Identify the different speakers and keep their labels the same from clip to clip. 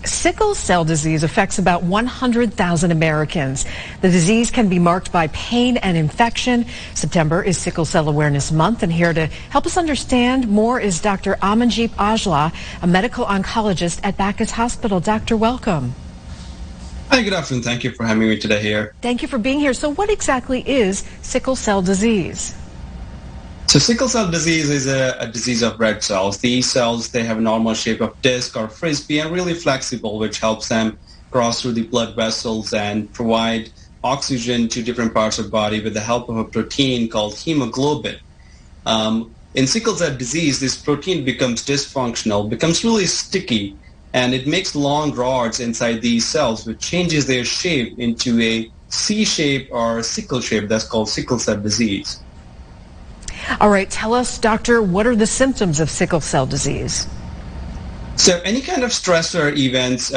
Speaker 1: Sickle cell disease affects about 100,000 Americans. The disease can be marked by pain and infection. September is Sickle Cell Awareness Month, and here to help us understand more is Dr. Amandeep Aujla, a medical oncologist at Backus Hospital. Doctor, welcome.
Speaker 2: Hi, good afternoon. Thank you for having me today here.
Speaker 1: Thank you for being here. So what exactly is sickle cell disease?
Speaker 2: So sickle cell disease is a disease of red cells. These cells, they have a normal shape of disc or frisbee and really flexible, which helps them cross through the blood vessels and provide oxygen to different parts of the body with the help of a protein called hemoglobin. In sickle cell disease, this protein becomes dysfunctional, becomes really sticky, and it makes long rods inside these cells, which changes their shape into a C shape or sickle shape. That's called sickle cell disease.
Speaker 1: All right, tell us, doctor, what are the symptoms of sickle cell disease?
Speaker 2: So any kind of stressor events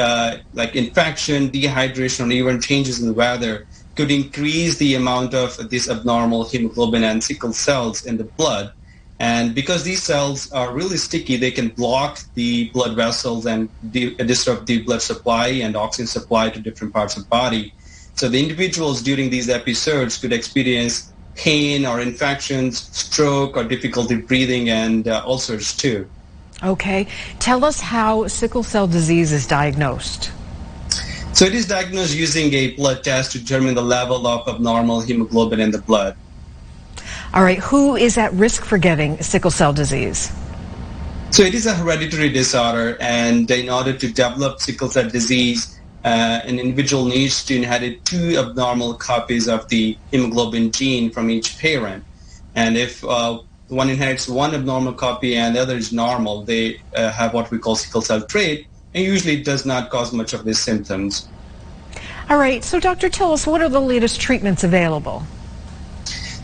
Speaker 2: like infection, dehydration, or even changes in the weather could increase the amount of this abnormal hemoglobin and sickle cells in the blood. And because these cells are really sticky, they can block the blood vessels and disrupt the blood supply and oxygen supply to different parts of the body. So the individuals during these episodes could experience pain or infections, stroke, or difficulty breathing, and ulcers too.
Speaker 1: Okay. Tell us how sickle cell disease is diagnosed.
Speaker 2: So it is diagnosed using a blood test to determine the level of abnormal hemoglobin in the blood.
Speaker 1: All right. Who is at risk for getting sickle cell disease?
Speaker 2: So it is a hereditary disorder, and in order to develop sickle cell disease, an individual needs to inherit 2 abnormal copies of the hemoglobin gene from each parent. And if one inherits 1 abnormal copy and the other is normal, they have what we call sickle cell trait, and usually it does not cause much of these symptoms.
Speaker 1: All right. So, doctor, tell us, what are the latest treatments available?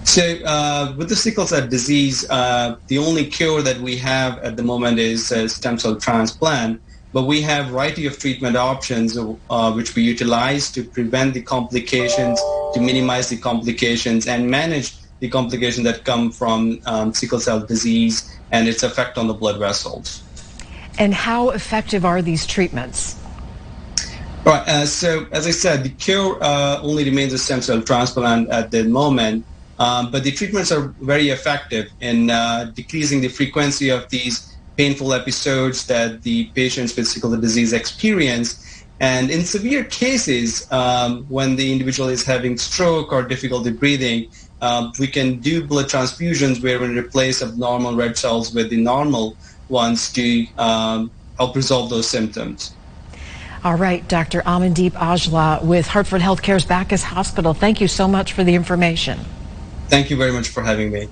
Speaker 2: So with the sickle cell disease, the only cure that we have at the moment is stem cell transplant. But we have a variety of treatment options which we utilize to prevent the complications, to minimize the complications, and manage the complications that come from sickle cell disease and its effect on the blood vessels.
Speaker 1: And how effective are these treatments?
Speaker 2: Right. So as I said, the cure only remains a stem cell transplant at the moment, but the treatments are very effective in decreasing the frequency of these painful episodes that the patients with sickle cell disease experience. And in severe cases, when the individual is having stroke or difficulty breathing, we can do blood transfusions where we replace abnormal red cells with the normal ones to help resolve those symptoms.
Speaker 1: All right, Dr. Amandeep Aujla with Hartford Healthcare's Backus Hospital. Thank you so much for the information.
Speaker 2: Thank you very much for having me.